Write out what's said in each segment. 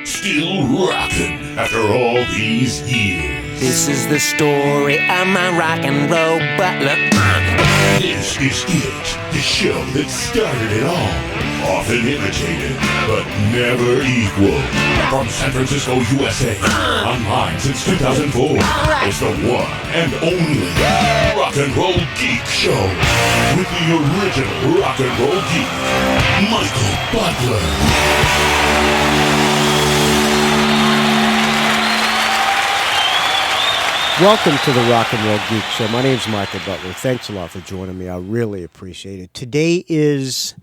Still rocking after all these years. This is the story of my rock and roll butler. This is it, the show that started it all. Often imitated, but never equal. From San Francisco, USA, online since 2004. It's the one and only Rock and Roll Geek Show. With the original Rock and Roll Geek, Michael Butler. Welcome to the Rock and Roll Geek Show. My name's Michael Butler. Thanks a lot for joining me. I really appreciate it. Today is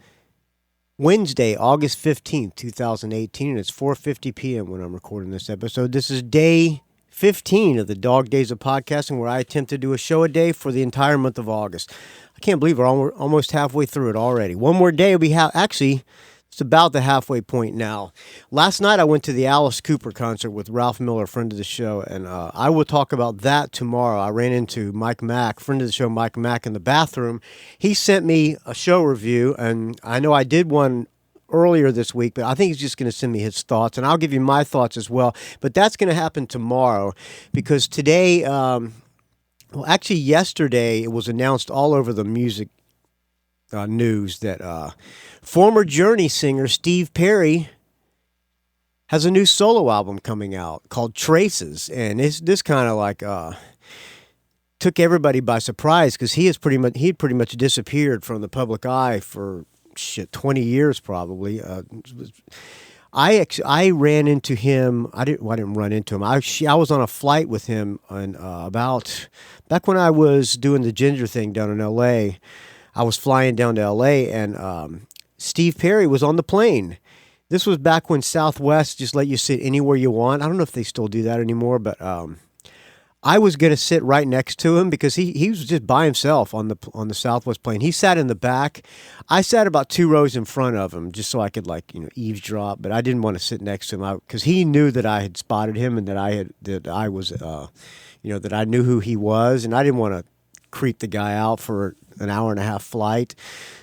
Wednesday, August 15th, 2018, and it's 4:50 p.m. when I'm recording this episode. This is day 15 of the Dog Days of Podcasting, where I attempt to do a show a day for the entire month of August. I can't believe we're almost halfway through it already. One more day will be actually, it's about the halfway point now. Last night I went to the Alice Cooper concert with Ralph Miller, friend of the show, and I will talk about that tomorrow. I ran into Mike Mack, friend of the show, Mike Mack, in the bathroom. He sent me a show review, and I know I did one earlier this week, but I think he's just going to send me his thoughts, and I'll give you my thoughts as well. But that's going to happen tomorrow, because today, actually yesterday, it was announced all over the music news that former Journey singer Steve Perry has a new solo album coming out called Traces, and this kind of like took everybody by surprise, because he'd pretty much disappeared from the public eye for 20 years probably. I ran into him. I didn't run into him. I was on a flight with him on about back when I was doing the Ginger thing down in L.A. I was flying down to L.A. and Steve Perry was on the plane. This was back when Southwest just let you sit anywhere you want. I don't know if they still do that anymore, but I was going to sit right next to him because he was just by himself on the Southwest plane. He sat in the back. I sat about 2 rows in front of him just so I could eavesdrop, but I didn't want to sit next to him because he knew that I had spotted him and that I knew who he was, and I didn't want to creep the guy out for an hour and a half flight.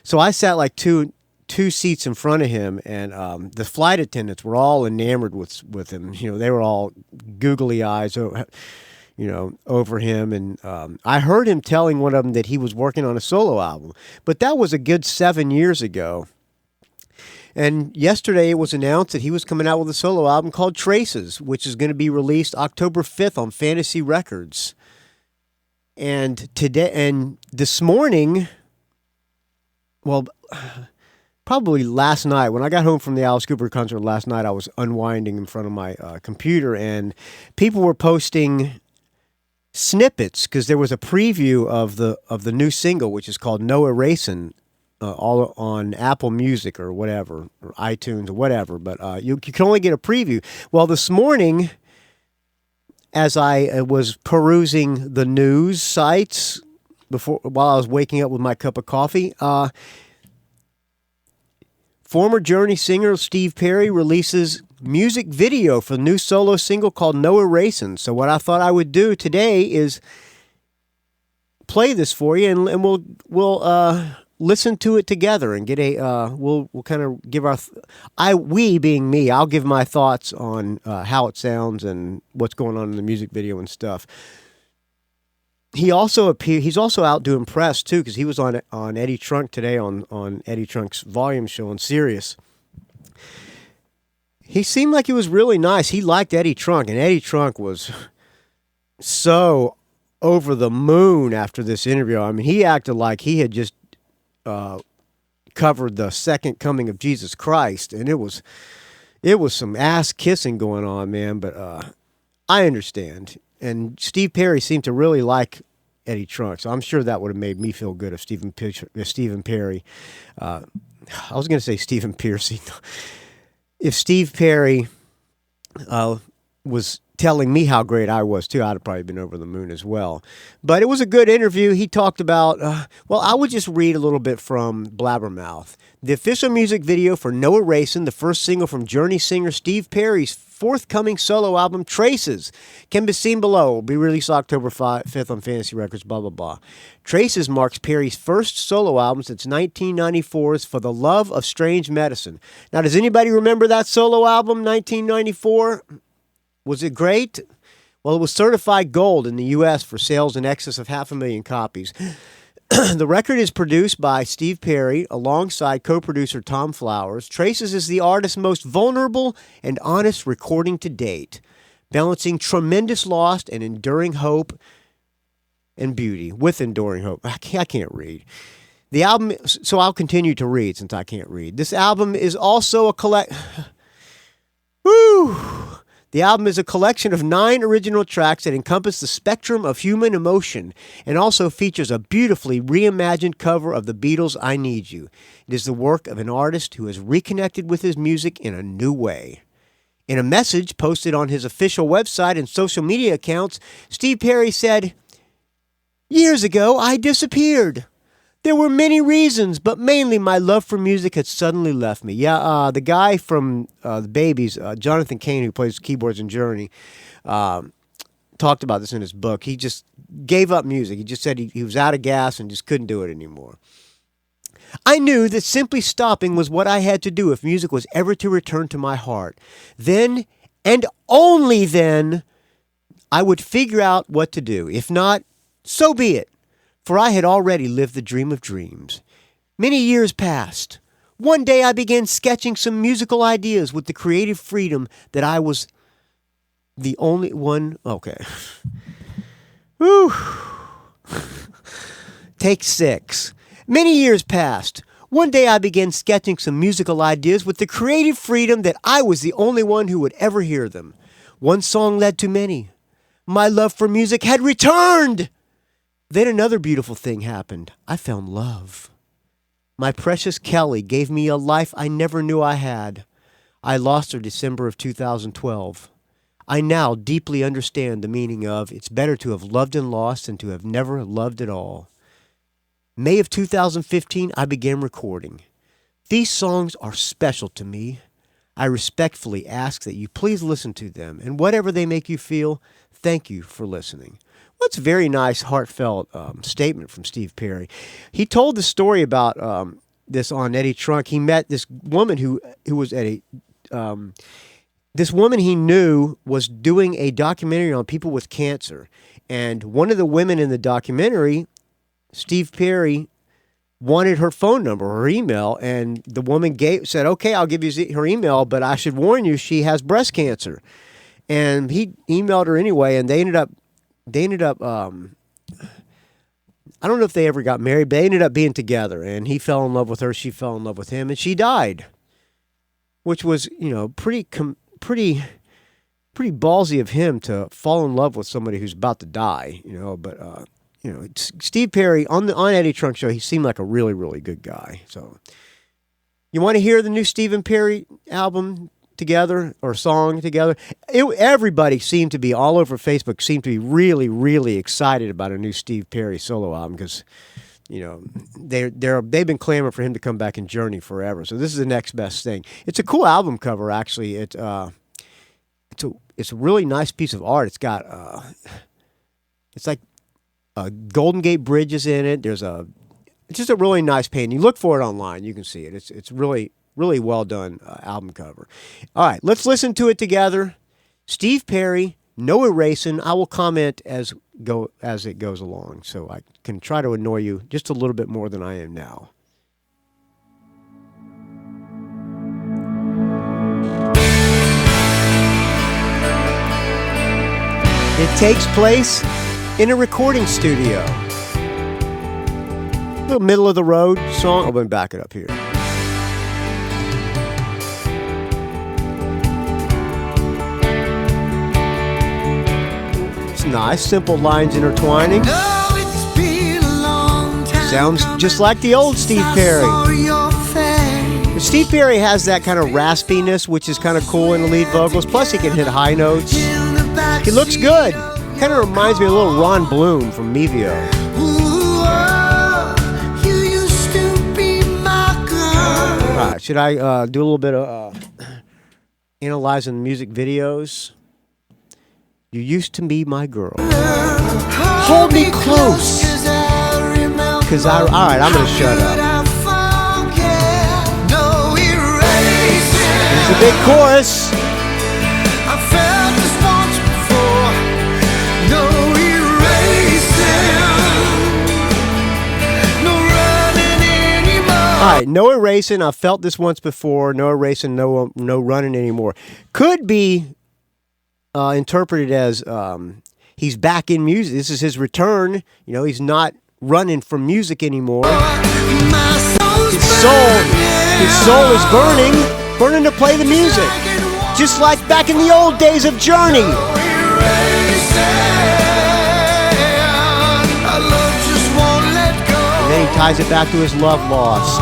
So I sat like two seats in front of him, and the flight attendants were all enamored with him. They were all googly eyes, over him. And I heard him telling one of them that he was working on a solo album, but that was a good 7 years ago. And yesterday it was announced that he was coming out with a solo album called Traces, which is going to be released October 5th on Fantasy Records. And this morning, well, probably last night, when I got home from the Alice Cooper concert last night, I was unwinding in front of my computer, and people were posting snippets because there was a preview of the new single, which is called No Erasin, all on Apple Music or whatever, or iTunes or whatever. But you can only get a preview. Well, this morning, as I was perusing the news sites while I was waking up with my cup of coffee, former Journey singer Steve Perry releases music video for the new solo single called No Erasin. So what I thought I would do today is play this for you, and we'll listen to it together and get we'll kind of give we being me, I'll give my thoughts on how it sounds and what's going on in the music video and stuff. He's also out doing press too, because he was on Eddie Trunk today on Eddie Trunk's Volume show on Sirius. He seemed like he was really nice. He liked Eddie Trunk, and Eddie Trunk was so over the moon after this interview. I mean, he acted like he had just covered the second coming of Jesus Christ, and it was some ass kissing going on, man. But I understand. And Steve Perry seemed to really like Eddie Trunk, so I'm sure that would have made me feel good if Stephen Perry. I was going to say Stephen Piercy. If Steve Perry was telling me how great I was, too. I'd have probably been over the moon as well. But it was a good interview. He talked about, well, I would just read a little bit from Blabbermouth. The official music video for No Erasin, the first single from Journey singer Steve Perry's forthcoming solo album, Traces, can be seen below. It will be released October 5th on Fantasy Records, blah, blah, blah. Traces marks Perry's first solo album since 1994's For the Love of Strange Medicine. Now, does anybody remember that solo album, 1994? Was it great? Well, it was certified gold in the U.S. for sales in excess of 500,000 copies. The record is produced by Steve Perry alongside co-producer Tom Flowers. Traces is the artist's most vulnerable and honest recording to date, balancing tremendous loss and enduring hope and beauty with enduring hope. I can't read. The album, so I'll continue to read since I can't read. This album is also a Woo! The album is a collection of 9 original tracks that encompass the spectrum of human emotion and also features a beautifully reimagined cover of the Beatles' I Need You. It is the work of an artist who has reconnected with his music in a new way. In a message posted on his official website and social media accounts, Steve Perry said, "Years ago, I disappeared. There were many reasons, but mainly my love for music had suddenly left me." Yeah, the guy from the Babies, Jonathan Cain, who plays keyboards in Journey, talked about this in his book. He just gave up music. He just said he was out of gas and just couldn't do it anymore. "I knew that simply stopping was what I had to do if music was ever to return to my heart. Then, and only then, I would figure out what to do. If not, so be it. For I had already lived the dream of dreams. Many years passed. One day I began sketching some musical ideas with the creative freedom that I was the only one..." Okay. Whew. Take 6. "Many years passed. One day I began sketching some musical ideas with the creative freedom that I was the only one who would ever hear them. One song led to many. My love for music had returned! Then another beautiful thing happened. I found love. My precious Kelly gave me a life I never knew I had. I lost her December of 2012. I now deeply understand the meaning of it's better to have loved and lost than to have never loved at all. May of 2015, I began recording. These songs are special to me. I respectfully ask that you please listen to them, and whatever they make you feel, thank you for listening." Well, it's a very nice, heartfelt statement from Steve Perry. He told the story about this on Eddie Trunk. He met this woman who was at this woman he knew was doing a documentary on people with cancer. And one of the women in the documentary, Steve Perry, wanted her phone number, her email, and the woman said, "Okay, I'll give you her email, but I should warn you, she has breast cancer." And he emailed her anyway, and they ended up, I don't know if they ever got married, but they ended up being together, and he fell in love with her, she fell in love with him, and she died, which was, pretty ballsy of him to fall in love with somebody who's about to die, but, Steve Perry, on Eddie Trunk Show, he seemed like a really, really good guy. So, you want to hear the new Stephen Perry album together, or song together? Everybody seemed to be, all over Facebook, seemed to be really, really excited about a new Steve Perry solo album because, they've been clamoring for him to come back in Journey forever. So this is the next best thing. It's a cool album cover, actually. It's a really nice piece of art. It's got it's like Golden Gate Bridge is in it. It's just a really nice painting. You look for it online, you can see it. It's really, really well done album cover. All right, let's listen to it together. Steve Perry, No Erasin. I will comment as it goes along, so I can try to annoy you just a little bit more than I am now. It takes place in a recording studio. A little middle of the road song. I'm going to back it up here. It's nice, simple lines intertwining. Sounds just like the old Steve Perry. But Steve Perry has that kind of raspiness, which is kind of cool in the lead vocals. Plus, he can hit high notes. He looks good. Kind of reminds me of a little Ron Bloom from Mevio. All right, should I do a little bit of analyzing music videos? You used to be my girl. Hold me close. Cause all right, I'm gonna shut up. There's a big chorus. All right, no erasing. I've felt this once before. No erasing, no running anymore. Could be interpreted as he's back in music. This is his return. You know, he's not running from music anymore. His soul is burning to play the music, just like back in the old days of Journey. And then he ties it back to his love lost.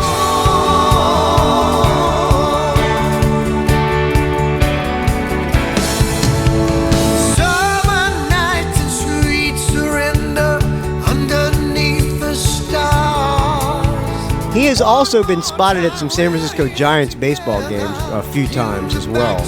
He has also been spotted at some San Francisco Giants baseball games a few times as well.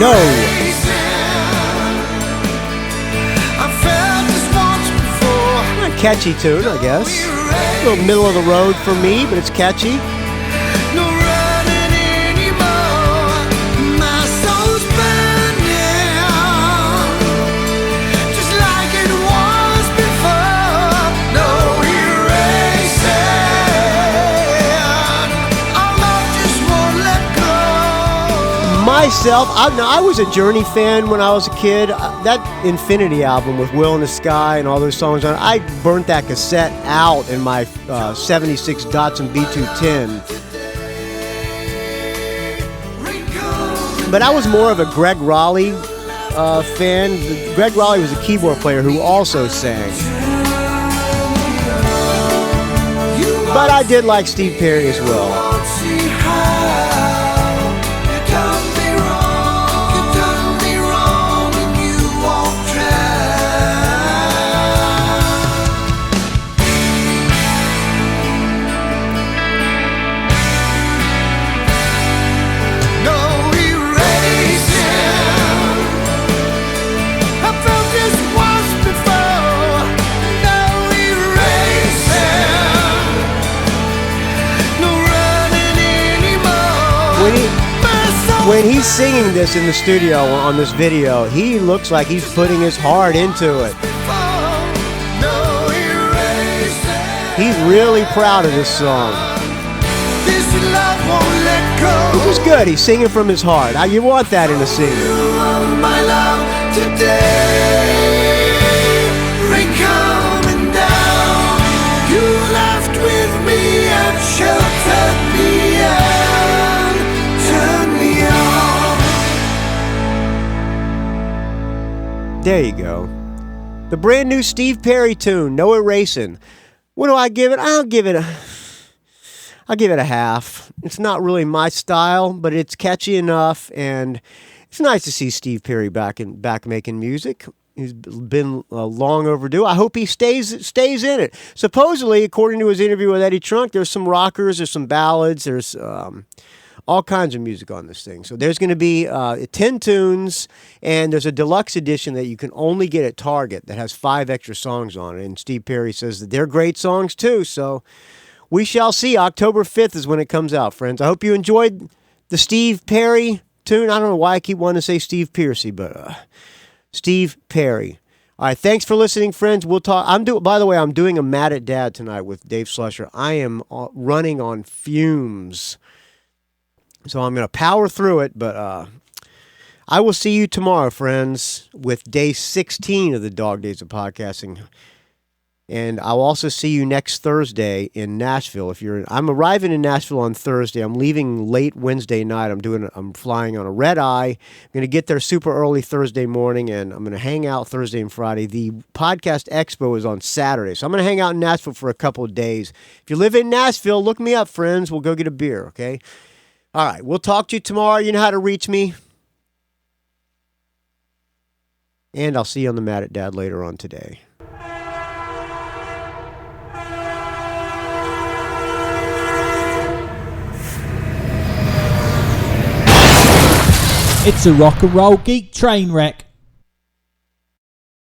No. Catchy tune, I guess. A little middle of the road for me, but it's catchy. No running anymore. My soul's burning, just like it was before. No erasing. Our love just won't let go. Myself, I was a Journey fan when I was a kid. That Infinity album with Will in the Sky and all those songs on it, I burnt that cassette out in my 76 Datsun B210. But I was more of a Greg Raleigh fan. Greg Raleigh was a keyboard player who also sang. But I did like Steve Perry as well. When he's singing this in the studio on this video, he looks like he's putting his heart into it. He's really proud of this song. Which is good. He's singing from his heart. You want that in a singer. There you go. The brand new Steve Perry tune, No Erasin'. What do I give it? I'll give it a half. It's not really my style, but it's catchy enough, and it's nice to see Steve Perry back making music. He's been long overdue. I hope he stays in it. Supposedly, according to his interview with Eddie Trunk, there's some rockers, there's some ballads, there's all kinds of music on this thing. So there's going to be 10 tunes, and there's a deluxe edition that you can only get at Target that has 5 extra songs on it. And Steve Perry says that they're great songs too. So we shall see. October 5th is when it comes out, friends. I hope you enjoyed the Steve Perry tune. I don't know why I keep wanting to say Steve Piercy, but Steve Perry. All right, thanks for listening, friends. We'll talk. By the way, I'm doing a Mad at Dad tonight with Dave Slusher. I am running on fumes. So I'm going to power through it, but I will see you tomorrow, friends, with day 16 of the Dog Days of Podcasting. And I'll also see you next Thursday in Nashville. I'm arriving in Nashville on Thursday. I'm leaving late Wednesday night. I'm flying on a red eye. I'm going to get there super early Thursday morning, and I'm going to hang out Thursday and Friday. The Podcast Expo is on Saturday, so I'm going to hang out in Nashville for a couple of days. If you live in Nashville, look me up, friends. We'll go get a beer, okay? All right, we'll talk to you tomorrow. You know how to reach me. And I'll see you on the Mad at Dad later on today. It's a rock and roll geek train wreck.